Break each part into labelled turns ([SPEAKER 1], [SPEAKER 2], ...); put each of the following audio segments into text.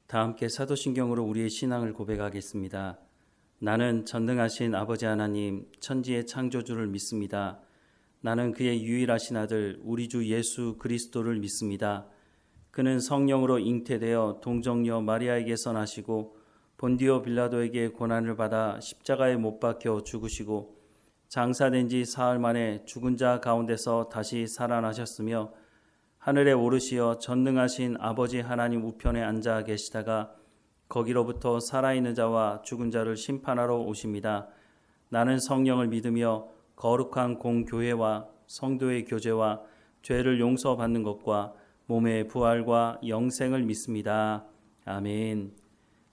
[SPEAKER 1] 다 함께 사도신경으로 우리의 신앙을 고백하겠습니다. 나는 전능하신 아버지 하나님, 천지의 창조주를 믿습니다. 나는 그의 유일하신 아들, 우리 주 예수 그리스도를 믿습니다. 그는 성령으로 잉태되어 동정녀 마리아에게서 나시고 본디오 빌라도에게 고난을 받아 십자가에 못 박혀 죽으시고 장사된 지 사흘 만에 죽은 자 가운데서 다시 살아나셨으며 하늘에 오르시어 전능하신 아버지 하나님 우편에 앉아 계시다가 거기로부터 살아있는 자와 죽은 자를 심판하러 오십니다. 나는 성령을 믿으며 거룩한 공교회와 성도의 교제와 죄를 용서받는 것과 몸의 부활과 영생을 믿습니다. 아멘.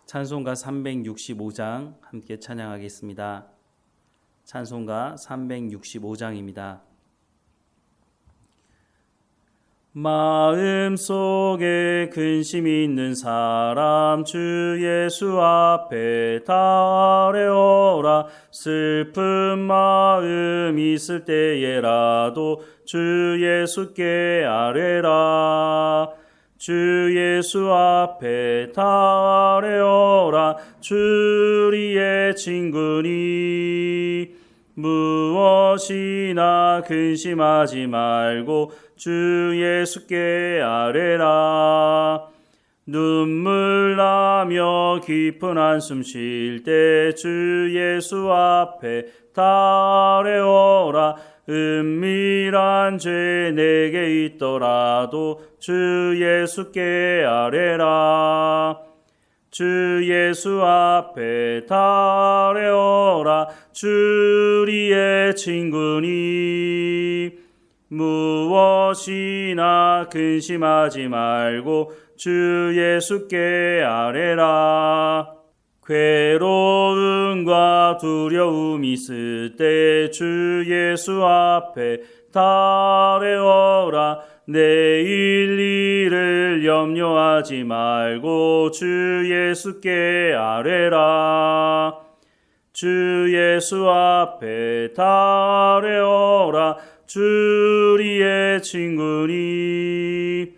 [SPEAKER 1] 찬송가 365장 함께 찬양하겠습니다. 찬송가 365장입니다. 마음속에 근심 있는 사람 주 예수 앞에 다 아뢰어라. 슬픈 마음 있을 때에라도 주 예수께 아뢰라. 주 예수 앞에 다 아뢰어라. 주 우리의 친구니 무엇이나 근심하지 말고 주 예수께 아뢰라. 눈물 나며 깊은 한숨 쉴 때 주 예수 앞에 다 아뢰어라. 은밀한 죄 내게 있더라도 주 예수께 아뢰라. 주 예수 앞에 다 아뢰어라. 주 우리의 친구니 무엇이나 근심하지 말고 주 예수께 아뢰라. 괴로움과 두려움 있을 때 주 예수 앞에 다 아뢰어라. 내일 일을 염려하지 말고 주 예수께 아뢰라. 주 예수 앞에 다 아뢰어라. 주 우리의 친구니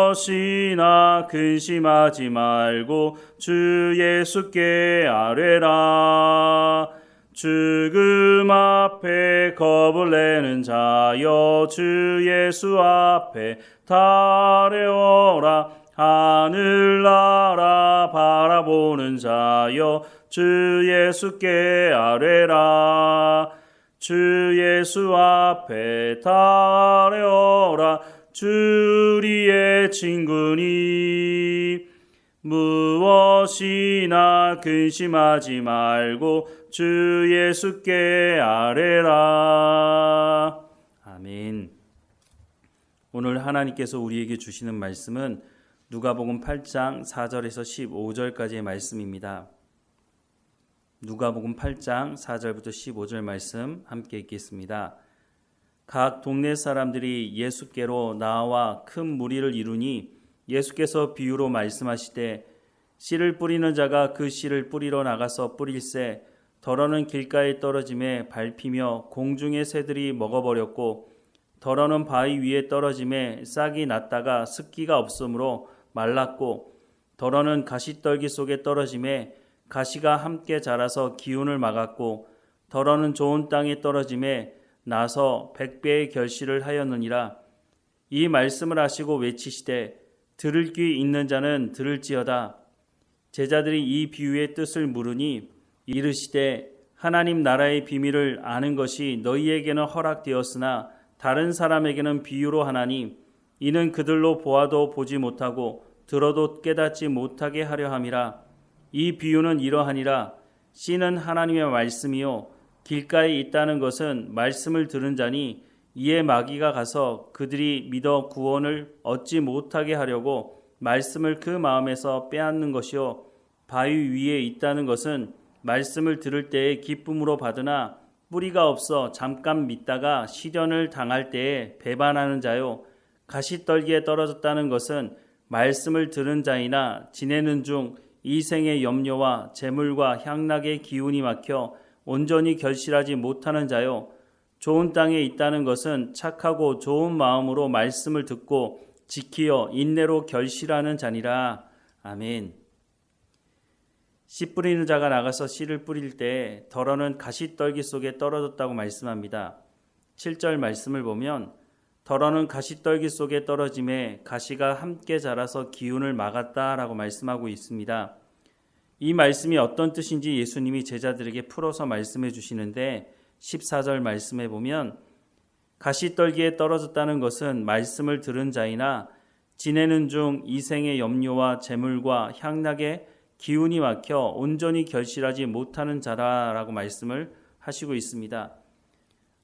[SPEAKER 1] 무엇이나 근심하지 말고 주 예수께 아뢰라. 죽음 앞에 겁을 내는 자여 주 예수 앞에 다 아뢰어라. 하늘나라 바라보는 자여 주 예수께 아뢰라. 주 예수 앞에 다 아뢰어라. 주 우리의 친구니 무엇이나 근심하지 말고 주 예수께 아뢰라. 아멘. 오늘 하나님께서 우리에게 주시는 말씀은 누가복음 8장 4절에서 15절까지의 말씀입니다. 누가복음 8장 4절부터 15절 말씀 함께 읽겠습니다. 각 동네 사람들이 예수께로 나와 큰 무리를 이루니 예수께서 비유로 말씀하시되 씨를 뿌리는 자가 그 씨를 뿌리러 나가서 뿌릴새 덜어는 길가에 떨어짐에 밟히며 공중의 새들이 먹어버렸고 덜어는 바위 위에 떨어짐에 싹이 났다가 습기가 없으므로 말랐고 덜어는 가시떨기 속에 떨어짐에 가시가 함께 자라서 기운을 막았고 덜어는 좋은 땅에 떨어짐에 나서 100배의 결실을 하였느니라. 이 말씀을 하시고 외치시되 들을 귀 있는 자는 들을지어다. 제자들이 이 비유의 뜻을 물으니 이르시되 하나님 나라의 비밀을 아는 것이 너희에게는 허락되었으나 다른 사람에게는 비유로 하나니 이는 그들로 보아도 보지 못하고 들어도 깨닫지 못하게 하려 함이라. 이 비유는 이러하니라. 씨는 하나님의 말씀이요 길가에 있다는 것은 말씀을 들은 자니 이에 마귀가 가서 그들이 믿어 구원을 얻지 못하게 하려고 말씀을 그 마음에서 빼앗는 것이요 바위 위에 있다는 것은 말씀을 들을 때에 기쁨으로 받으나 뿌리가 없어 잠깐 믿다가 시련을 당할 때에 배반하는 자요 가시떨기에 떨어졌다는 것은 말씀을 들은 자이나 지내는 중 이 생의 염려와 재물과 향락의 기운이 막혀 온전히 결실하지 못하는 자요 좋은 땅에 있다는 것은 착하고 좋은 마음으로 말씀을 듣고 지키어 인내로 결실하는 자니라. 아멘. 씨 뿌리는 자가 나가서 씨를 뿌릴 때 덜어는 가시떨기 속에 떨어졌다고 말씀합니다. 7절 말씀을 보면 덜어는 가시떨기 속에 떨어짐에 가시가 함께 자라서 기운을 막았다라고 말씀하고 있습니다. 이 말씀이 어떤 뜻인지 예수님이 제자들에게 풀어서 말씀해 주시는데 14절 말씀에 보면 가시떨기에 떨어졌다는 것은 말씀을 들은 자이나 지내는 중 이생의 염려와 재물과 향락에 기운이 막혀 온전히 결실하지 못하는 자라라고 말씀을 하시고 있습니다.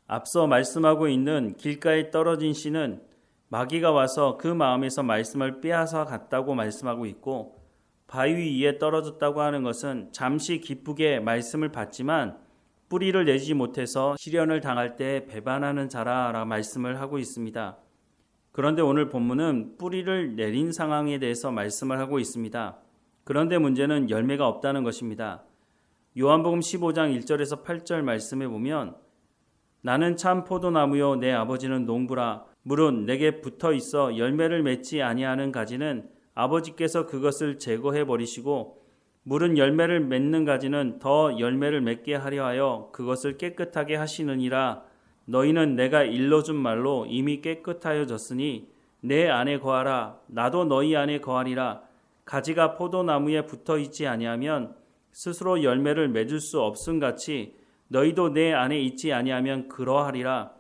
[SPEAKER 1] 앞서 말씀하고 있는 길가에 떨어진 씨는 마귀가 와서 그 마음에서 말씀을 빼앗아 갔다고 말씀하고 있고, 바위 위에 떨어졌다고 하는 것은 잠시 기쁘게 말씀을 받지만 뿌리를 내지 못해서 시련을 당할 때 배반하는 자라라고 말씀을 하고 있습니다. 그런데 오늘 본문은 뿌리를 내린 상황에 대해서 말씀을 하고 있습니다. 그런데 문제는 열매가 없다는 것입니다. 요한복음 15장 1절에서 8절 말씀에 보면 나는 참 포도나무요 내 아버지는 농부라. 물은 내게 붙어 있어 열매를 맺지 아니하는 가지는 아버지께서 그것을 제거해 버리시고 물은 열매를 맺는 가지는 더 열매를 맺게 하려 하여 그것을 깨끗하게 하시느니라. 너희는 내가 일러준 말로 이미 깨끗하여졌으니 내 안에 거하라. 나도 너희 안에 거하리라. 가지가 포도나무에 붙어 있지 아니하면 스스로 열매를 맺을 수 없음같이 너희도 내 안에 있지 아니하면 그러하리라.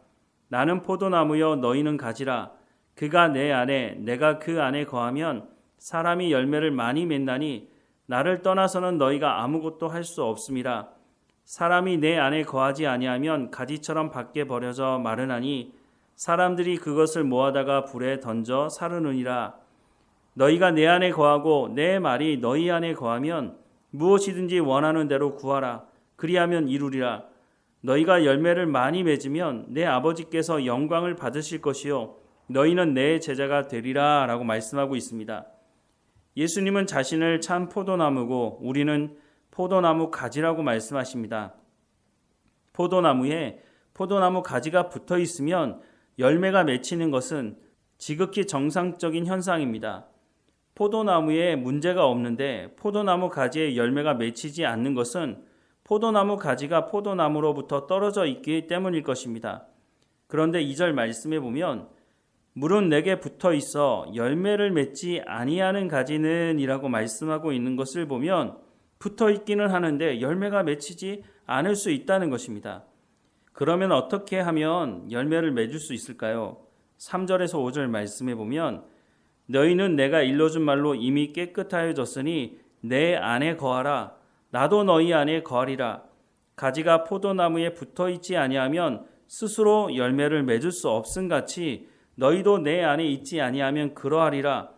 [SPEAKER 1] 나는 포도나무여 너희는 가지라. 그가 내 안에 내가 그 안에 거하면 사람이 열매를 많이 맺나니 나를 떠나서는 너희가 아무것도 할 수 없음이라. 사람이 내 안에 거하지 아니하면 가지처럼 밖에 버려져 마르나니 사람들이 그것을 모아다가 불에 던져 사르느니라. 너희가 내 안에 거하고 내 말이 너희 안에 거하면 무엇이든지 원하는 대로 구하라. 그리하면 이루리라. 너희가 열매를 많이 맺으면 내 아버지께서 영광을 받으실 것이요 너희는 내 제자가 되리라 라고 말씀하고 있습니다. 예수님은 자신을 참 포도나무고 우리는 포도나무 가지라고 말씀하십니다. 포도나무에 포도나무 가지가 붙어 있으면 열매가 맺히는 것은 지극히 정상적인 현상입니다. 포도나무에 문제가 없는데 포도나무 가지에 열매가 맺히지 않는 것은 포도나무 가지가 포도나무로부터 떨어져 있기 때문일 것입니다. 그런데 2절 말씀에 보면 물은 내게 붙어 있어 열매를 맺지 아니하는 가지는 이라고 말씀하고 있는 것을 보면 붙어 있기는 하는데 열매가 맺히지 않을 수 있다는 것입니다. 그러면 어떻게 하면 열매를 맺을 수 있을까요? 3절에서 5절 말씀에 보면 너희는 내가 일러준 말로 이미 깨끗하여졌으니 내 안에 거하라. 나도 너희 안에 거하리라. 가지가 포도나무에 붙어 있지 아니하면 스스로 열매를 맺을 수 없음같이 너희도 내 안에 있지 아니하면 그러하리라.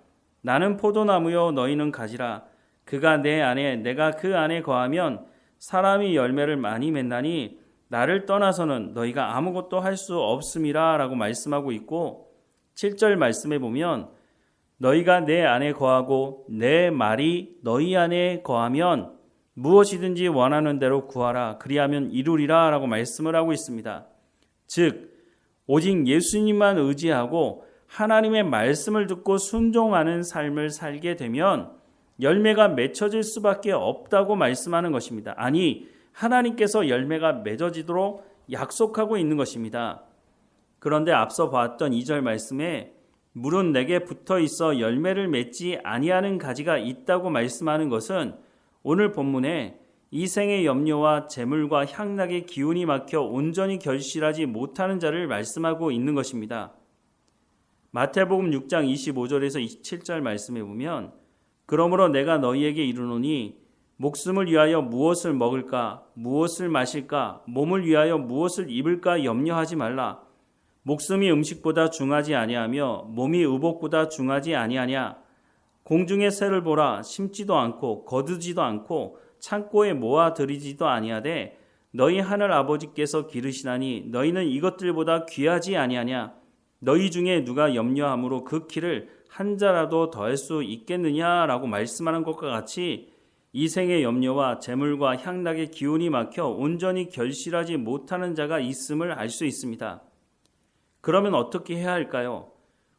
[SPEAKER 1] 나는 포도나무요 너희는 가지라. 그가 내 안에 내가 그 안에 거하면 사람이 열매를 많이 맺나니 나를 떠나서는 너희가 아무것도 할 수 없음이라 라고 말씀하고 있고 7절 말씀에 보면 너희가 내 안에 거하고 내 말이 너희 안에 거하면 무엇이든지 원하는 대로 구하라. 그리하면 이루리라 라고 말씀을 하고 있습니다. 즉 오직 예수님만 의지하고 하나님의 말씀을 듣고 순종하는 삶을 살게 되면 열매가 맺혀질 수밖에 없다고 말씀하는 것입니다. 아니 하나님께서 열매가 맺어지도록 약속하고 있는 것입니다. 그런데 앞서 봤던 2절 말씀에 물은 내게 붙어 있어 열매를 맺지 아니하는 가지가 있다고 말씀하는 것은 오늘 본문에 이생의 염려와 재물과 향락의 기운이 막혀 온전히 결실하지 못하는 자를 말씀하고 있는 것입니다. 마태복음 6장 25절에서 27절 말씀에 보면 그러므로 내가 너희에게 이르노니 목숨을 위하여 무엇을 먹을까 무엇을 마실까 몸을 위하여 무엇을 입을까 염려하지 말라. 목숨이 음식보다 중하지 아니하며 몸이 의복보다 중하지 아니하냐. 공중의 새를 보라. 심지도 않고 거두지도 않고 창고에 모아 들이지도 아니하되 너희 하늘 아버지께서 기르시나니 너희는 이것들보다 귀하지 아니하냐. 너희 중에 누가 염려함으로 그 키를 한 자라도 더할 수 있겠느냐라고 말씀하는 것과 같이 이생의 염려와 재물과 향락의 기운이 막혀 온전히 결실하지 못하는 자가 있음을 알 수 있습니다. 그러면 어떻게 해야 할까요?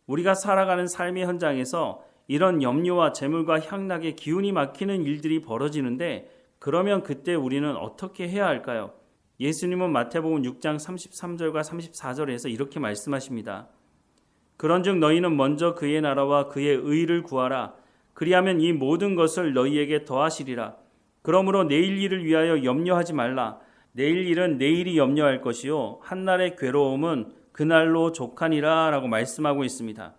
[SPEAKER 1] 우리가 살아가는 삶의 현장에서 이런 염려와 재물과 향락의 기운이 막히는 일들이 벌어지는데 그러면 그때 우리는 어떻게 해야 할까요? 예수님은 마태복음 6장 33절과 34절에서 이렇게 말씀하십니다. 그런즉 너희는 먼저 그의 나라와 그의 의를 구하라. 그리하면 이 모든 것을 너희에게 더하시리라. 그러므로 내일 일을 위하여 염려하지 말라. 내일 일은 내일이 염려할 것이요 한날의 괴로움은 그날로 족하니라 라고 말씀하고 있습니다.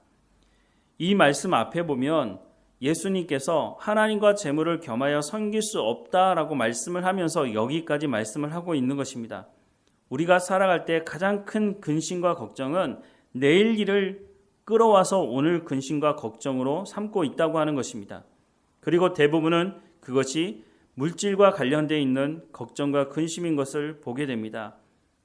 [SPEAKER 1] 이 말씀 앞에 보면 예수님께서 하나님과 재물을 겸하여 섬길 수 없다라고 말씀을 하면서 여기까지 말씀을 하고 있는 것입니다. 우리가 살아갈 때 가장 큰 근심과 걱정은 내일 일을 끌어와서 오늘 근심과 걱정으로 삼고 있다고 하는 것입니다. 그리고 대부분은 그것이 물질과 관련되어 있는 걱정과 근심인 것을 보게 됩니다.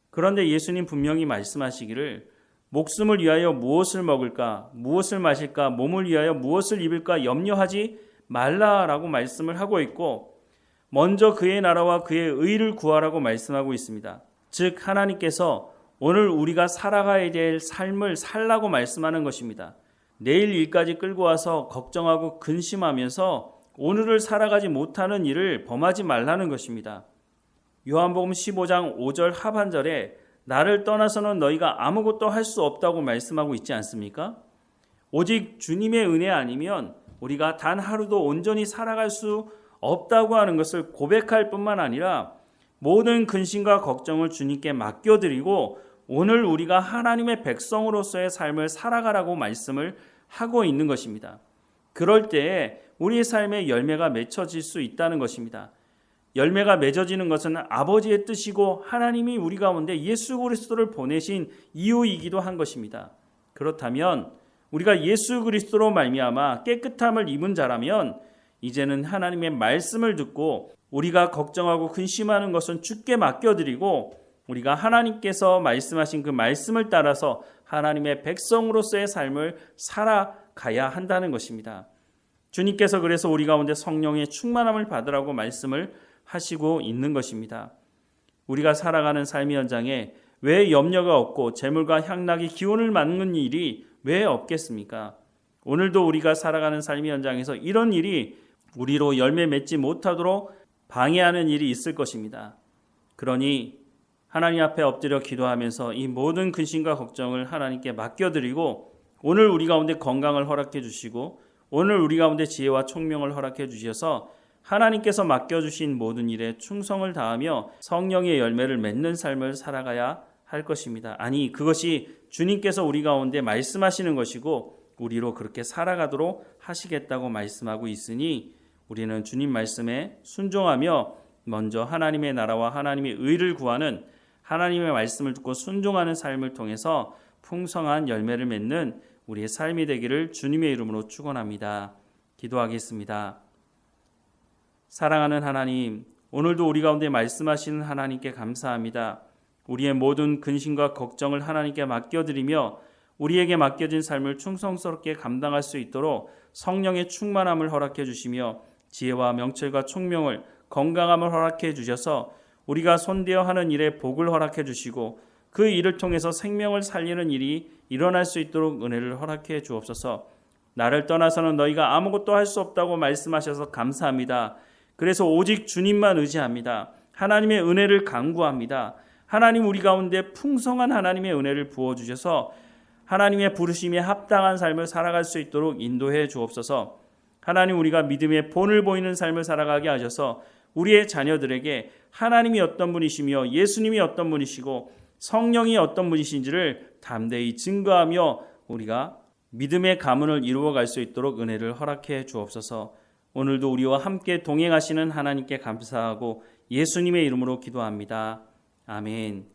[SPEAKER 1] 그런데 예수님 분명히 말씀하시기를 목숨을 위하여 무엇을 먹을까, 무엇을 마실까, 몸을 위하여 무엇을 입을까 염려하지 말라라고 말씀을 하고 있고 먼저 그의 나라와 그의 의를 구하라고 말씀하고 있습니다. 즉 하나님께서 오늘 우리가 살아가야 될 삶을 살라고 말씀하는 것입니다. 내일 일까지 끌고 와서 걱정하고 근심하면서 오늘을 살아가지 못하는 일을 범하지 말라는 것입니다. 요한복음 15장 5절 하반절에 나를 떠나서는 너희가 아무것도 할 수 없다고 말씀하고 있지 않습니까? 오직 주님의 은혜 아니면 우리가 단 하루도 온전히 살아갈 수 없다고 하는 것을 고백할 뿐만 아니라 모든 근심과 걱정을 주님께 맡겨드리고 오늘 우리가 하나님의 백성으로서의 삶을 살아가라고 말씀을 하고 있는 것입니다. 그럴 때에 우리의 삶에 열매가 맺혀질 수 있다는 것입니다. 열매가 맺어지는 것은 아버지의 뜻이고 하나님이 우리 가운데 예수 그리스도를 보내신 이유이기도 한 것입니다. 그렇다면 우리가 예수 그리스도로 말미암아 깨끗함을 입은 자라면 이제는 하나님의 말씀을 듣고 우리가 걱정하고 근심하는 것은 주께 맡겨드리고 우리가 하나님께서 말씀하신 그 말씀을 따라서 하나님의 백성으로서의 삶을 살아가야 한다는 것입니다. 주님께서 그래서 우리 가운데 성령의 충만함을 받으라고 말씀을 하시고 있는 것입니다. 우리가 살아가는 삶의 현장에 왜 염려가 없고 재물과 향락이 기운을 막는 일이 왜 없겠습니까? 오늘도 우리가 살아가는 삶의 현장에서 이런 일이 우리로 열매 맺지 못하도록 방해하는 일이 있을 것입니다. 그러니 하나님 앞에 엎드려 기도하면서 이 모든 근심과 걱정을 하나님께 맡겨드리고 오늘 우리 가운데 건강을 허락해 주시고 오늘 우리 가운데 지혜와 총명을 허락해 주셔서 하나님께서 맡겨주신 모든 일에 충성을 다하며 성령의 열매를 맺는 삶을 살아가야 할 것입니다. 아니 그것이 주님께서 우리 가운데 말씀하시는 것이고 우리로 그렇게 살아가도록 하시겠다고 말씀하고 있으니 우리는 주님 말씀에 순종하며 먼저 하나님의 나라와 하나님의 의를 구하는 하나님의 말씀을 듣고 순종하는 삶을 통해서 풍성한 열매를 맺는 우리의 삶이 되기를 주님의 이름으로 축원합니다. 기도하겠습니다. 사랑하는 하나님, 오늘도 우리 가운데 말씀하시는 하나님께 감사합니다. 우리의 모든 근심과 걱정을 하나님께 맡겨드리며 우리에게 맡겨진 삶을 충성스럽게 감당할 수 있도록 성령의 충만함을 허락해 주시며 지혜와 명철과 총명을 건강함을 허락해 주셔서 우리가 손대어 하는 일에 복을 허락해 주시고 그 일을 통해서 생명을 살리는 일이 일어날 수 있도록 은혜를 허락해 주옵소서. 나를 떠나서는 너희가 아무것도 할 수 없다고 말씀하셔서 감사합니다. 그래서 오직 주님만 의지합니다. 하나님의 은혜를 간구합니다. 하나님 우리 가운데 풍성한 하나님의 은혜를 부어주셔서 하나님의 부르심에 합당한 삶을 살아갈 수 있도록 인도해 주옵소서. 하나님 우리가 믿음의 본을 보이는 삶을 살아가게 하셔서 우리의 자녀들에게 하나님이 어떤 분이시며 예수님이 어떤 분이시고 성령이 어떤 분이신지를 담대히 증거하며 우리가 믿음의 가문을 이루어갈 수 있도록 은혜를 허락해 주옵소서. 오늘도 우리와 함께 동행하시는 하나님께 감사하고 예수님의 이름으로 기도합니다. 아멘.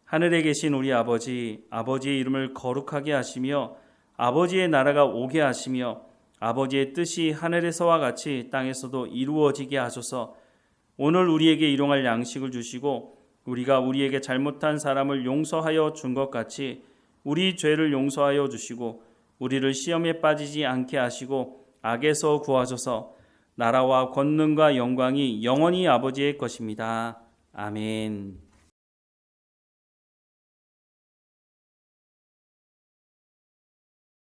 [SPEAKER 1] 하늘에 계신 우리 아버지, 아버지의 이름을 거룩하게 하시며 아버지의 나라가 오게 하시며 아버지의 뜻이 하늘에서와 같이 땅에서도 이루어지게 하소서. 오늘 우리에게 일용할 양식을 주시고 우리가 우리에게 잘못한 사람을 용서하여 준 것 같이 우리 죄를 용서하여 주시고 우리를 시험에 빠지지 않게 하시고 악에서 구하소서. 나라와 권능과 영광이 영원히 아버지의 것입니다. 아멘.